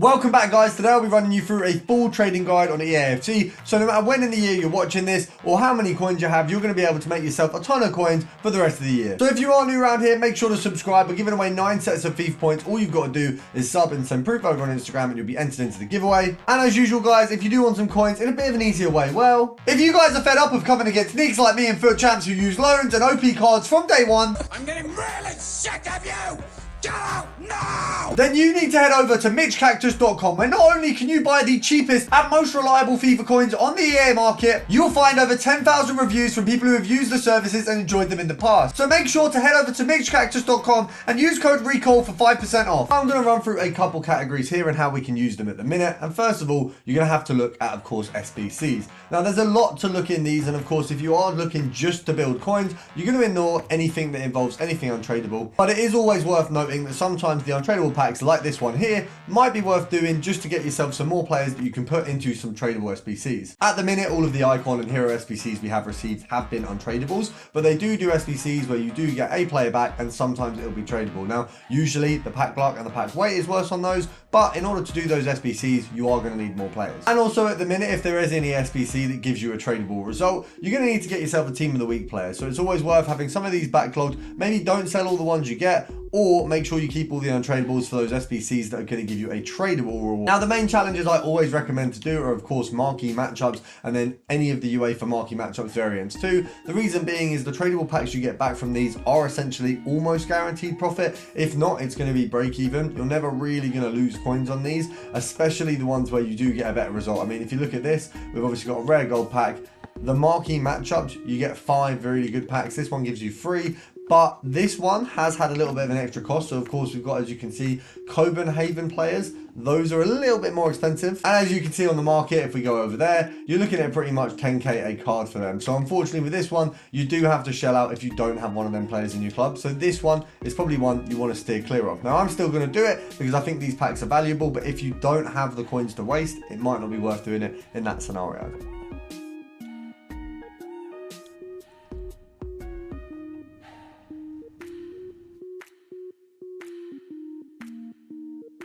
Welcome back, guys. Today I'll be running you through a full trading guide on EAFC. So no matter when in the year you're watching this or how many coins you have, you're going to be able to make yourself a ton of coins for the rest of the year. So if you are new around here, make sure to subscribe. We're giving away 9 sets of FIFA points. All you've got to do is sub and send proof over on Instagram and you'll be entered into the giveaway. And as usual, guys, if you do want some coins in a bit of an easier way, well, if you guys are fed up of coming against nicks like me and foot champs who use loans and OP cards from day one, I'm getting really sick of you! Get out now! Then you need to head over to mitchcactus.com, where not only can you buy the cheapest and most reliable FIFA coins on the EA market, you'll find over 10,000 reviews from people who have used the services and enjoyed them in the past. So make sure to head over to mitchcactus.com and use code RECALL for 5% off. I'm going to run through a couple categories here and how we can use them at the minute. And first of all, you're going to have to look at, of course, SBCs. Now, there's a lot to look in these, and of course, if you are looking just to build coins, you're going to ignore anything that involves anything untradeable. But it is always worth noting that sometimes the untradeable packs like this one here might be worth doing just to get yourself some more players that you can put into some tradable SBCs. At the minute, all of the icon and hero SBCs we have received have been untradables, but they do SBCs where you do get a player back and sometimes it'll be tradable. Now, usually the pack luck and the pack weight is worse on those, but in order to do those SBCs, you are going to need more players. And also at the minute, if there is any SBC that gives you a tradable result, you're going to need to get yourself a team of the week player. So it's always worth having some of these backlogged. Maybe don't sell all the ones you get, or make sure you keep all the untradables for those SBCs that are going to give you a tradable reward. Now, the main challenges I always recommend to do are, of course, marquee matchups and then any of the UEFA marquee matchups variants too. The reason being is the tradable packs you get back from these are essentially almost guaranteed profit. If not, it's going to be break even. You're never really going to lose coins on these, especially the ones where you do get a better result. I mean, if you look at this, we've obviously got a rare gold pack. The marquee matchups, you get 5 really good packs. This one gives you 3. But this one has had a little bit of an extra cost. So, of course, we've got, as you can see, Copenhagen players. Those are a little bit more expensive. And as you can see on the market, if we go over there, you're looking at pretty much 10k a card for them. So, unfortunately, with this one, you do have to shell out if you don't have one of them players in your club. So, this one is probably one you want to steer clear of. Now, I'm still going to do it because I think these packs are valuable. But if you don't have the coins to waste, it might not be worth doing it in that scenario.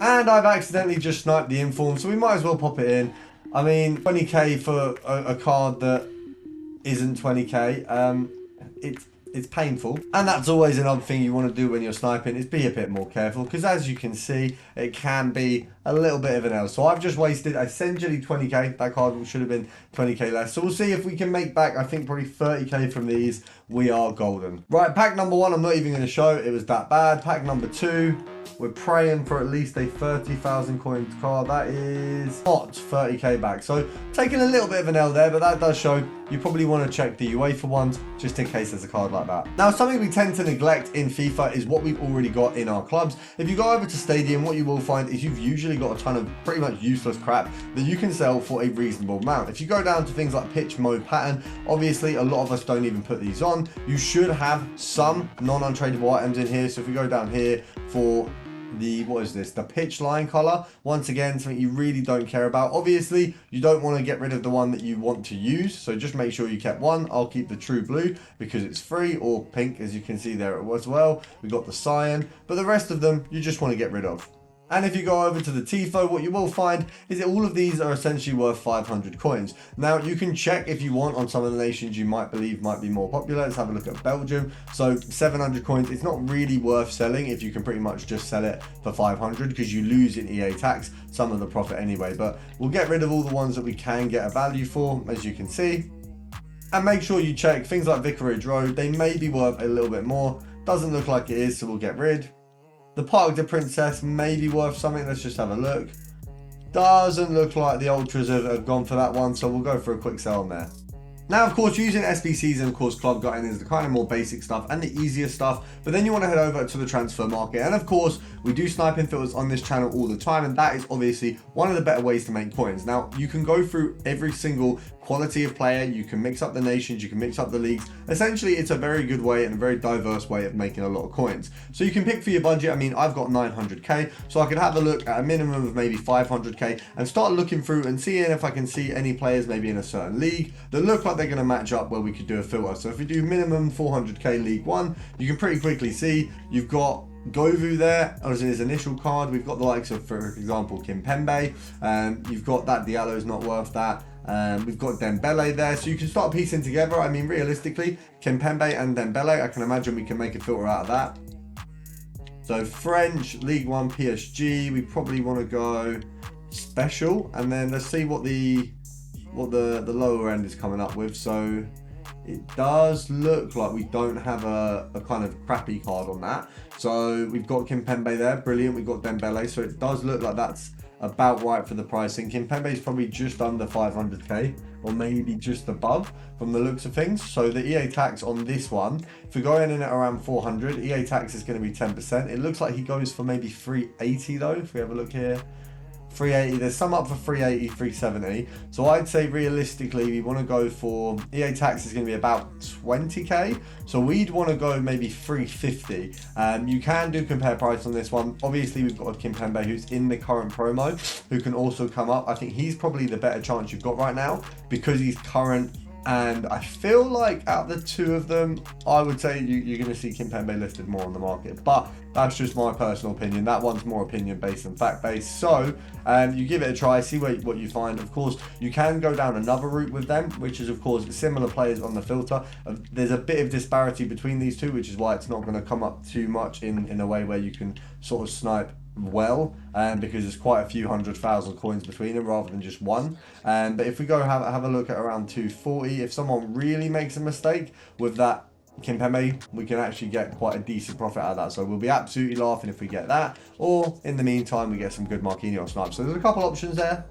And I've accidentally just sniped the inform, so we might as well pop it in. I mean, 20k for a card that isn't 20k, it's painful. And that's always another thing you want to do when you're sniping, is be a bit more careful, because as you can see, it can be a little bit of an L. So I've just wasted essentially 20k. That card should have been 20k less. So we'll see if we can make back, I think, probably 30k from these. We are golden. Right, pack number 1, I'm not even going to show. It was that bad. Pack number 2. We're praying for at least a 30,000 coins card. That is not 30k back. So taking a little bit of an L there, but that does show you probably want to check the UEFA ones just in case there's a card like that. Now, something we tend to neglect in FIFA is what we've already got in our clubs. If you go over to Stadium, what you will find is you've usually got a ton of pretty much useless crap that you can sell for a reasonable amount. If you go down to things like pitch mode pattern, obviously a lot of us don't even put these on. You should have some non-untradeable items in here. So if we go down here for the, what is this, the pitch line color, once again, something you really don't care about. Obviously, you don't want to get rid of the one that you want to use, so just make sure you kept one. I'll keep the true blue because it's free, or pink, as you can see there as well. We got the cyan, but the rest of them you just want to get rid of. And if you go over to the TIFO, what you will find is that all of these are essentially worth 500 coins. Now, you can check if you want on some of the nations you might believe might be more popular. Let's have a look at Belgium. So 700 coins, it's not really worth selling if you can pretty much just sell it for 500 because you lose in EA tax some of the profit anyway. But we'll get rid of all the ones that we can get a value for, as you can see. And make sure you check things like Vicarage Road. They may be worth a little bit more. Doesn't look like it is, so we'll get rid. The Parc de Princess may be worth something. Let's just have a look. Doesn't look like the Ultras have gone for that one, so we'll go for a quick sell on there. Now, of course, using SBCs and, of course, club gutting is the kind of more basic stuff and the easier stuff. But then you want to head over to the transfer market. And, of course, we do sniping filters on this channel all the time. And that is obviously one of the better ways to make coins. Now, you can go through every single quality of player. You can mix up the nations. You can mix up the leagues. Essentially, it's a very good way and a very diverse way of making a lot of coins. So you can pick for your budget. I mean, I've got 900k. So I could have a look at a minimum of maybe 500k and start looking through and seeing if I can see any players maybe in a certain league that look like they're going to match up where we could do a filter. So if we do minimum 400k League 1, you can pretty quickly see you've got Govu there, as his initial card. We've got the likes of, for example, Kimpembe. You've got that Diallo's not worth that. We've got Dembele there, so you can start piecing together. I mean, realistically, Kimpembe and Dembele, I can imagine we can make a filter out of that. So French, League One, PSG, we probably want to go special, and then let's see what the lower end is coming up with. So it does look like we don't have a kind of crappy card on that. So we've got Kimpembe there, brilliant. We've got Dembele, so it does look like that's about right for the pricing. Kimpembe is probably just under 500k, or maybe just above from the looks of things. So the EA tax on this one, if we're going in at around 400, EA tax is going to be 10%. It looks like he goes for maybe 380 though, if we have a look here. 380, there's some up for 380, 370. So I'd say realistically, we want to go for, EA tax is going to be about 20k. So we'd want to go maybe 350. You can do compare price on this one. Obviously, we've got a Kimpembe who's in the current promo, who can also come up. I think he's probably the better chance you've got right now because he's current. And I feel like out of the two of them, I would say you're going to see Kimpembe listed more on the market. But that's just my personal opinion. That one's more opinion based than fact based. So you give it a try, see what you find. Of course, you can go down another route with them, which is of course similar players on the filter. There's a bit of disparity between these two, which is why it's not going to come up too much in a way where you can sort of snipe well, because there's quite a few 100,000 coins between them rather than just one. But if we go have a look at around 240, if someone really makes a mistake with that Kimpembe, we can actually get quite a decent profit out of that. So we'll be absolutely laughing if we get that, or in the meantime we get some good Marquinhos snipes. So there's a couple options there.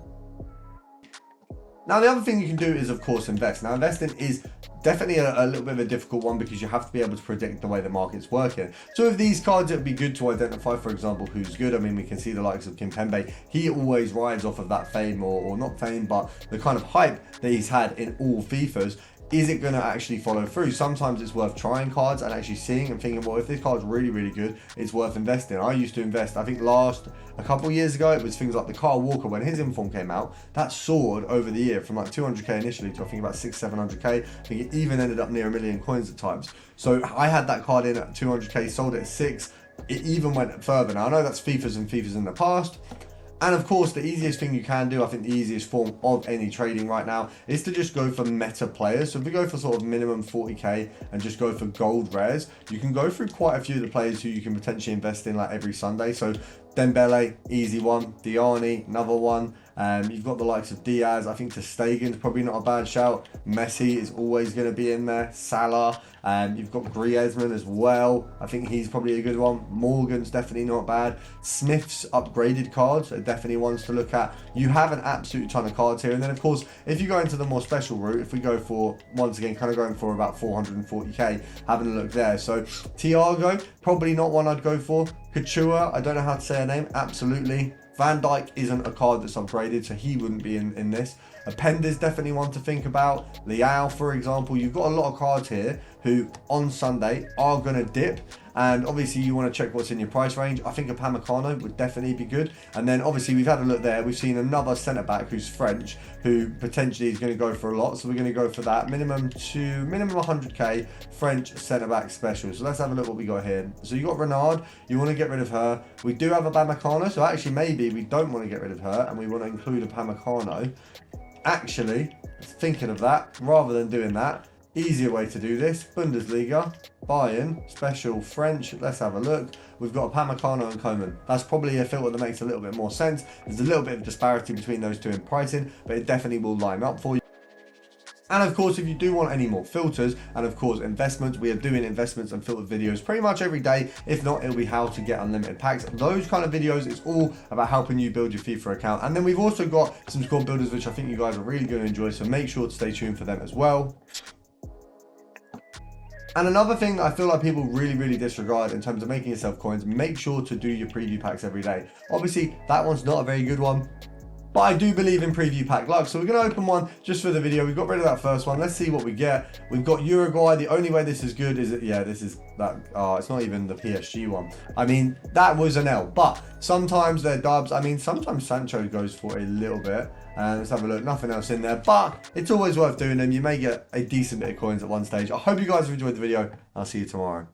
Now the other thing you can do is of course invest. Now investing is definitely a little bit of a difficult one because you have to be able to predict the way the market's working. So with these cards, it would be good to identify, for example, who's good. I mean, we can see the likes of Kimpembe. He always rides off of that fame, or not fame, but the kind of hype that he's had in all FIFAs. Is it going to actually follow through? Sometimes it's worth trying cards and actually seeing and thinking, well, if this card's really, really good, it's worth investing. I used to invest, I think a couple of years ago, it was things like the Kyle Walker, when his inform came out, that soared over the year from like 200k initially to I think about 600-700k. I think it even ended up near 1 million coins at times. So I had that card in at 200k, sold it at 6. It even went further. Now I know that's FIFAs and FIFAs in the past. And of course, the easiest thing you can do, I think the easiest form of any trading right now, is to just go for meta players. So if we go for sort of minimum 40k and just go for gold rares, you can go through quite a few of the players who you can potentially invest in like every Sunday. So Dembele, easy one. Diani, another one. You've got the likes of Diaz. I think ter Stegen's probably not a bad shout. Messi is always going to be in there. Salah. You've got Griezmann as well. I think he's probably a good one. Morgan's definitely not bad. Smith's upgraded cards are definitely ones to look at. You have an absolute ton of cards here. And then, of course, if you go into the more special route, if we go for, once again, kind of going for about 440k, having a look there. So, Thiago, probably not one I'd go for. Couture, I don't know how to say her name. Absolutely. Van Dijk isn't a card that's upgraded, so he wouldn't be in this. Apenda's definitely one to think about. Leao, for example. You've got a lot of cards here who, on Sunday, are going to dip. And obviously, you want to check what's in your price range. I think a Upamecano would definitely be good. And then, obviously, we've had a look there. We've seen another centre-back who's French, who potentially is going to go for a lot. So we're going to go for that. Minimum 100k French centre-back special. So let's have a look what we got here. So you got Renard. You want to get rid of her. We do have a Upamecano. So actually, maybe we don't want to get rid of her. And we want to include a Upamecano. Actually, thinking of that, rather than doing that, easier way to do this, Bundesliga, Bayern, special French, let's have a look. We've got Upamecano and Coman. That's probably a filter that makes a little bit more sense. There's a little bit of disparity between those two in pricing, but it definitely will line up for you. And of course, if you do want any more filters and of course investments, we are doing investments and filtered videos pretty much every day. If not, it'll be how to get unlimited packs. Those kind of videos, it's all about helping you build your FIFA account. And then we've also got some squad builders, which I think you guys are really going to enjoy. So make sure to stay tuned for them as well. And another thing that I feel like people really disregard in terms of making yourself coins, make sure to do your preview packs every day. Obviously, that one's not a very good one, but I do believe in preview pack luck. So we're going to open one just for the video. We got rid of that first one. Let's see what we get. We've got Uruguay. The only way this is good is that, yeah, this is that. Oh, it's not even the PSG one. I mean, that was an L. But sometimes they're dubs. I mean, sometimes Sancho goes for a little bit. And let's have a look. Nothing else in there. But it's always worth doing them. You may get a decent bit of coins at one stage. I hope you guys have enjoyed the video. I'll see you tomorrow.